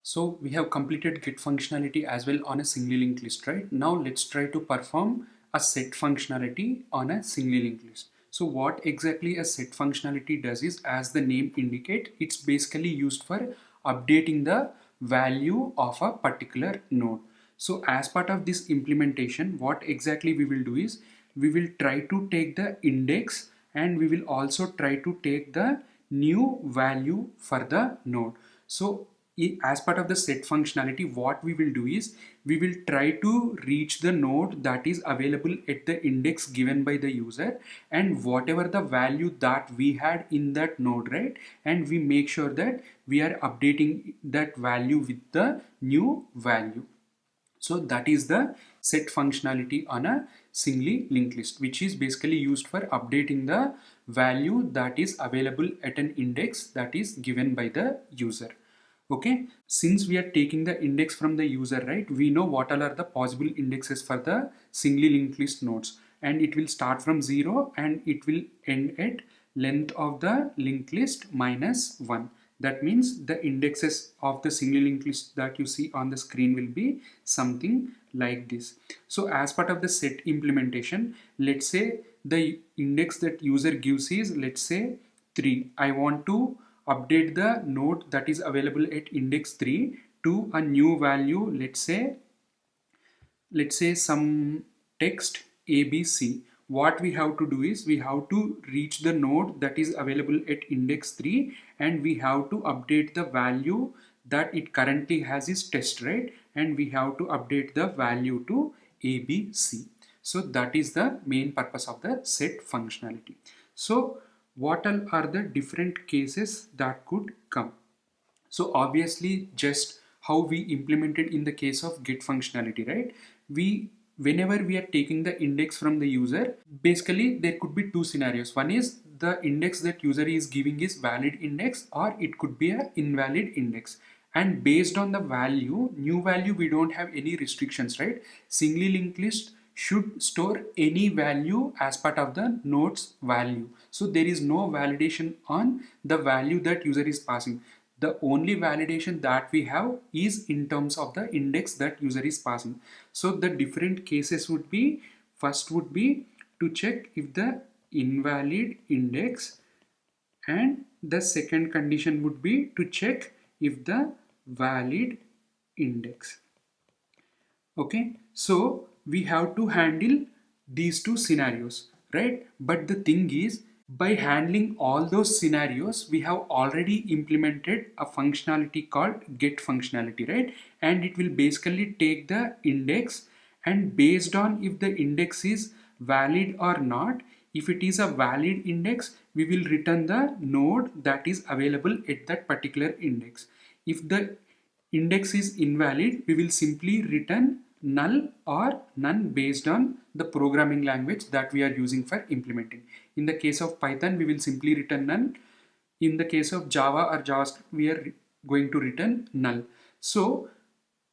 So we have completed get functionality as well on a singly linked list, right? Now let's try to perform a set functionality on a singly linked list. So what exactly a set functionality does is, as the name indicate, it's basically used for updating the value of a particular node. So as part of this implementation, what exactly we will do is we will try to take the index and we will also try to take the new value for the node. So as part of the set functionality, what we will do is we will try to reach the node that is available at the index given by the user, and whatever the value that we had in that node, right, and we make sure that we are updating that value with the new value. So that is the set functionality on a singly linked list, which is basically used for updating the value that is available at an index that is given by the user. Okay, since we are taking the index from the user, right, we know what all are the possible indexes for the singly linked list nodes, and it will start from 0 and it will end at length of the linked list minus 1. That means the indexes of the singly linked list that you see on the screen will be something like this. So as part of the set implementation, let's say the index that user gives is, let's say, 3. I want to update the node that is available at index 3 to a new value, let's say some text ABC. What we have to do is we have to reach the node that is available at index 3 and we have to update the value that it currently has is test, right, and we have to update the value to ABC. So that is the main purpose of the set functionality. So what all are the different cases that could come? So obviously, just how we implemented in the case of get functionality, right? Whenever we are taking the index from the user, basically there could be two scenarios. One is the index that user is giving is valid index, or it could be an invalid index. And based on the value, new value, we don't have any restrictions, right? Singly linked list should store any value as part of the node's value. So there is no validation on the value that user is passing. The only validation that we have is in terms of the index that user is passing. So the different cases would be, first would be to check if the invalid index, and the second condition would be to check if the valid index. Okay, so we have to handle these two scenarios, right? But the thing is, by handling all those scenarios, we have already implemented a functionality called get functionality, right? And it will basically take the index, and based on if the index is valid or not, if it is a valid index, we will return the node that is available at that particular index. If the index is invalid, we will simply return null or none based on the programming language that we are using for implementing. In the case of Python, we will simply return none. In the case of Java or JavaScript, we are going to return null. So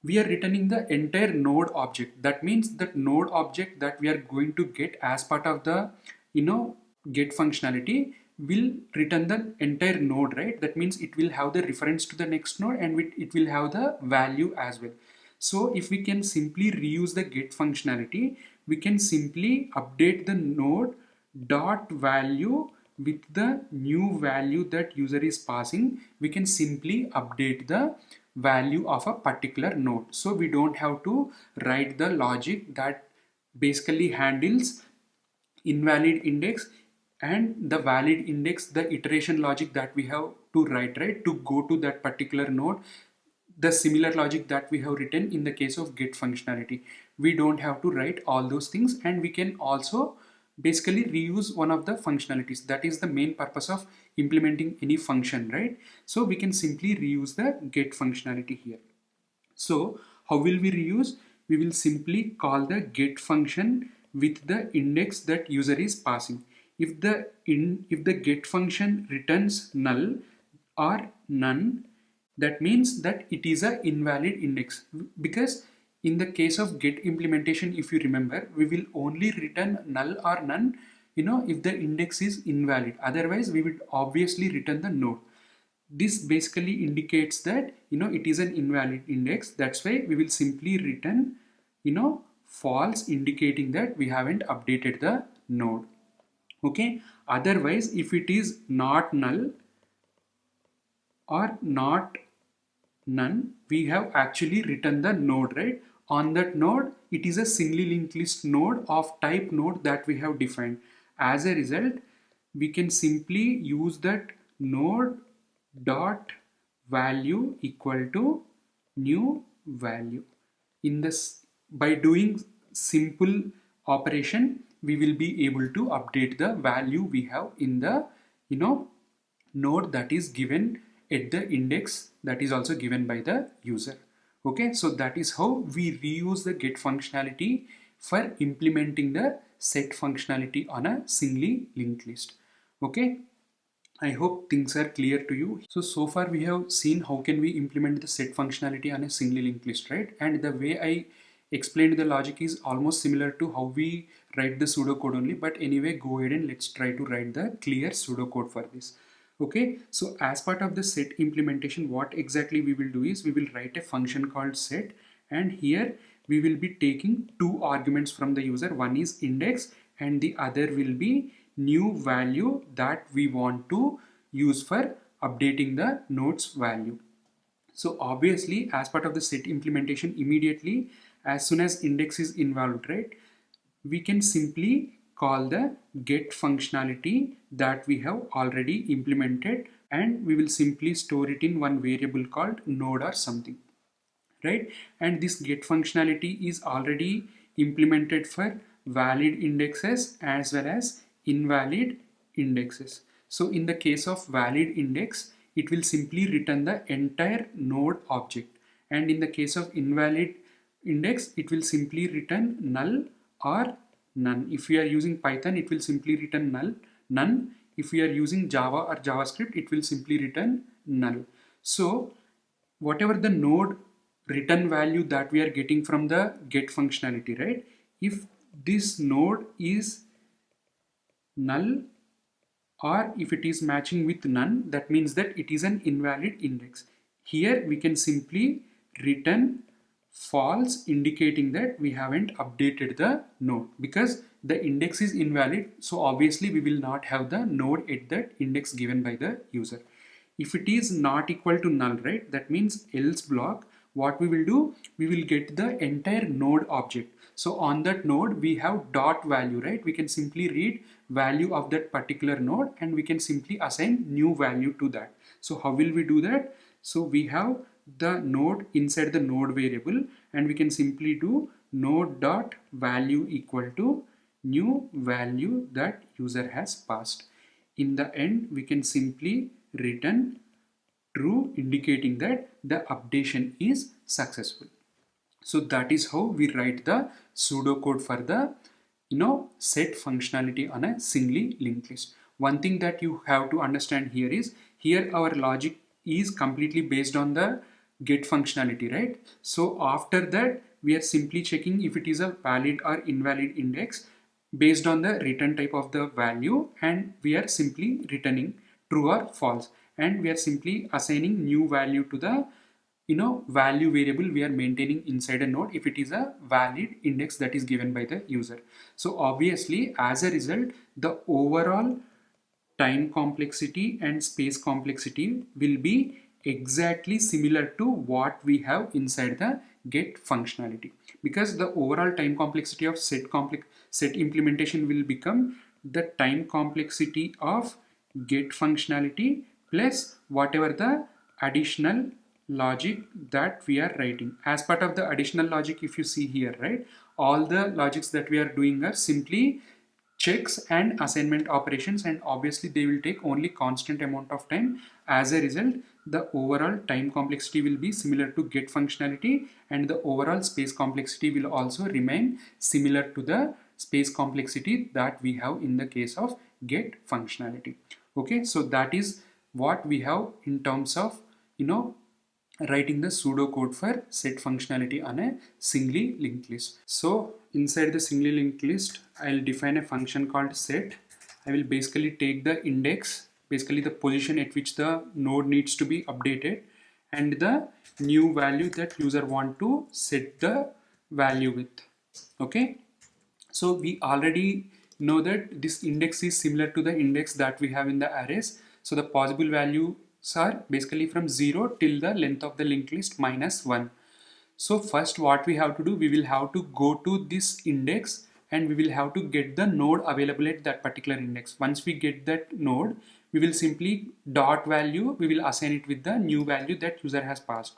we are returning the entire node object. That means that node object that we are going to get as part of the get functionality will return the entire node, right? That means it will have the reference to the next node and it will have the value as well. So if we can simply reuse the get functionality, we can simply update the node dot value with the new value that user is passing. We can simply update the value of a particular node. So we don't have to write the logic that basically handles invalid index and the valid index, the iteration logic that we have to write, right, to go to that particular node. The similar logic that we have written in the case of get functionality, we don't have to write all those things, and we can also basically reuse one of the functionalities. That is the main purpose of implementing any function, right? So we can simply reuse the get functionality here. So how will we reuse? We will simply call the get function with the index that user is passing. If the get function returns null or none, that means that it is a invalid index, because in the case of get implementation, if you remember, we will only return null or none if the index is invalid. Otherwise we would obviously return the node. this basically indicates that it is an invalid index. That's why we will simply return false, indicating that we haven't updated the node. Okay, otherwise if it is not null or not none, we have actually written the node, right? On that node, it is a singly linked list node of type node that we have defined. As a result, we can simply use that node dot value equal to new value. In this, by doing simple operation, we will be able to update the value we have in the node that is given at the index that is also given by the user. Okay, so that is how we reuse the get functionality for implementing the set functionality on a singly linked list. Okay, I hope things are clear to you. So far we have seen how can we implement the set functionality on a singly linked list, right? And the way I explained the logic is almost similar to how we write the pseudocode only, but anyway, go ahead and let's try to write the clear pseudocode for this. Okay, so as part of the set implementation, what exactly we will do is we will write a function called set, and here we will be taking two arguments from the user. One is index and the other will be new value that we want to use for updating the node's value. So obviously, as part of the set implementation, immediately as soon as index is involved, right, we can simply call the get functionality that we have already implemented, and we will simply store it in one variable called node or something, right? And this get functionality is already implemented for valid indexes as well as invalid indexes. So in the case of valid index, it will simply return the entire node object, and in the case of invalid index, it will simply return null or none. If we are using Python, it will simply return none. If we are using Java or JavaScript, it will simply return null. So whatever the node return value that we are getting from the get functionality, right? If this node is null or if it is matching with none, that means that it is an invalid index. Here we can simply return false, indicating that we haven't updated the node because the index is invalid. So obviously we will not have the node at that index given by the user. If it is not equal to null, right, that means else block, what we will do, we will get the entire node object. So on that node we have dot value, right? We can simply read value of that particular node and we can simply assign new value to that. So how will we do that? So we have the node inside the node variable, and we can simply do node dot value equal to new value that user has passed. In the end, we can simply return true, indicating that the updation is successful. So that is how we write the pseudocode for the set functionality on a singly linked list. One thing that you have to understand here is, here our logic is completely based on the get functionality, right? So after that we are simply checking if it is a valid or invalid index based on the return type of the value, and we are simply returning true or false, and we are simply assigning new value to the value variable we are maintaining inside a node if it is a valid index that is given by the user. So obviously as a result, the overall time complexity and space complexity will be exactly similar to what we have inside the get functionality, because the overall time complexity of set implementation will become the time complexity of get functionality plus whatever the additional logic that we are writing. As part of the additional logic, if you see here, right, all the logics that we are doing are simply checks and assignment operations, and obviously they will take only constant amount of time. As a result, the overall time complexity will be similar to get functionality, and the overall space complexity will also remain similar to the space complexity that we have in the case of get functionality. Okay, so that is what we have in terms of writing the pseudocode for set functionality on a singly linked list. So inside the singly linked list, I'll define a function called set. I will basically take the index basically the position at which the node needs to be updated, and the new value that user want to set the value with. Okay, so we already know that this index is similar to the index that we have in the arrays. So the possible values are basically from 0 till the length of the linked list minus 1. So first what we have to do, we will have to go to this index and we will have to get the node available at that particular index. Once we get that node, we will simply dot value, we will assign it with the new value that user has passed.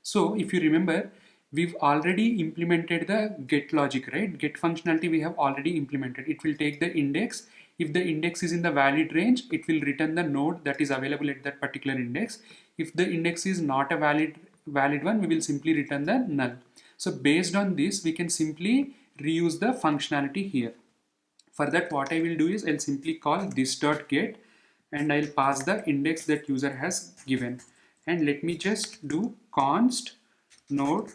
So if you remember, we've already implemented the get logic, right? Get functionality we have already implemented. It will take the index. If the index is in the valid range, it will return the node that is available at that particular index. If the index is not a valid one, we will simply return the null. So based on this, we can simply reuse the functionality here. For that, what I will do is I'll simply call this.get and I'll pass the index that user has given. And let me just do const node,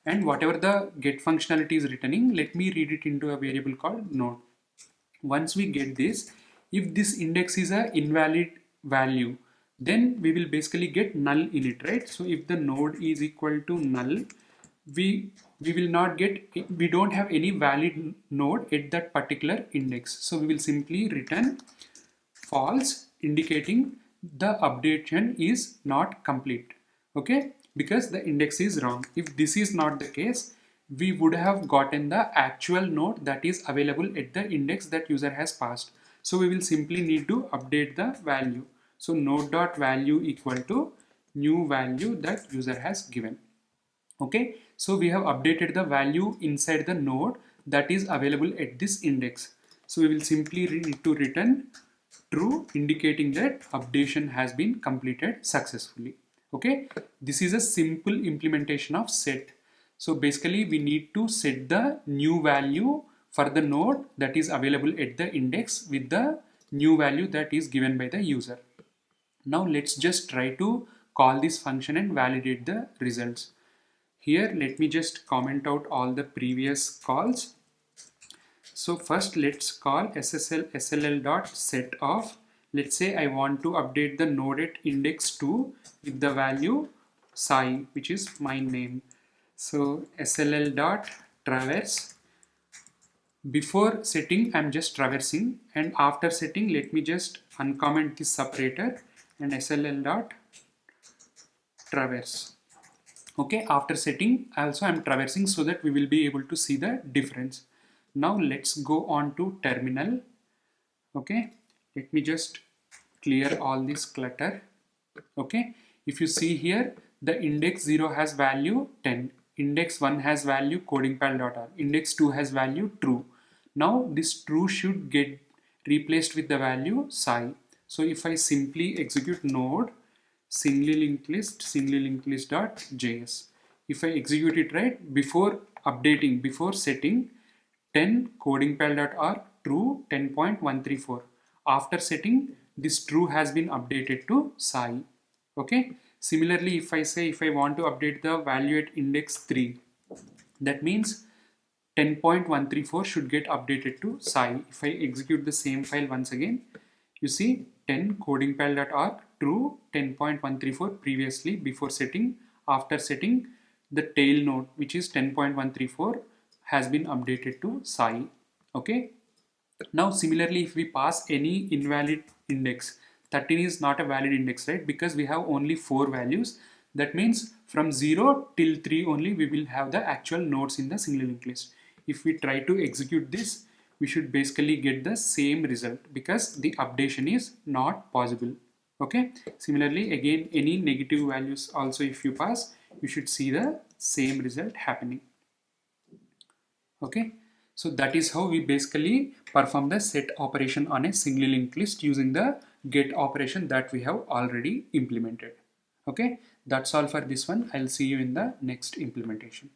and whatever the get functionality is returning, let me read it into a variable called node. Once we get this, if this index is a invalid value, then we will basically get null in it, right? So if the node is equal to null, we will not get, we don't have any valid node at that particular index. So we will simply return false, indicating the updation is not complete. Okay, because the index is wrong. If this is not the case, we would have gotten the actual node that is available at the index that user has passed. So we will simply need to update the value. So node.value equal to new value that user has given. Okay, so we have updated the value inside the node that is available at this index. So we will simply need to return true, indicating that updation has been completed successfully. Okay, this is a simple implementation of set. So basically we need to set the new value for the node that is available at the index with the new value that is given by the user. Now let's just try to call this function and validate the results. Here let me just comment out all the previous calls. So first let's call sll.set of, let's say I want to update the node at index 2 with the value Sai, which is my name. So sll.traverse, before setting I'm just traversing, and after setting let me just uncomment this separator and sll.traverse. Okay, after setting also I'm traversing so that we will be able to see the difference. Now let's go on to terminal. Okay, let me just clear all this clutter. Okay, if you see here, the index 0 has value 10, index 1 has value codingpal.r, index 2 has value true. Now this true should get replaced with the value Sai. So if I simply execute node singly linked list.js, if I execute it right, before updating, before setting 10 codingpal.r true 10.134, after setting this true has been updated to Sai. Okay, similarly if I say, if I want to update the value at index 3, that means 10.134 should get updated to Sai. If I execute the same file once again, you see 10 codingpal.r true 10.134 previously before setting, after setting the tail node which is 10.134 has been updated to Sai. Okay, now similarly if we pass any invalid index, 13 is not a valid index, right? Because we have only 4 values. That means from 0 till 3 only we will have the actual nodes in the single linked list. If we try to execute this, we should basically get the same result because the updation is not possible. Okay, similarly again any negative values also if you pass, you should see the same result happening. Okay, so that is how we basically perform the set operation on a single linked list using the get operation that we have already implemented. Okay, that's all for this one. I'll see you in the next implementation.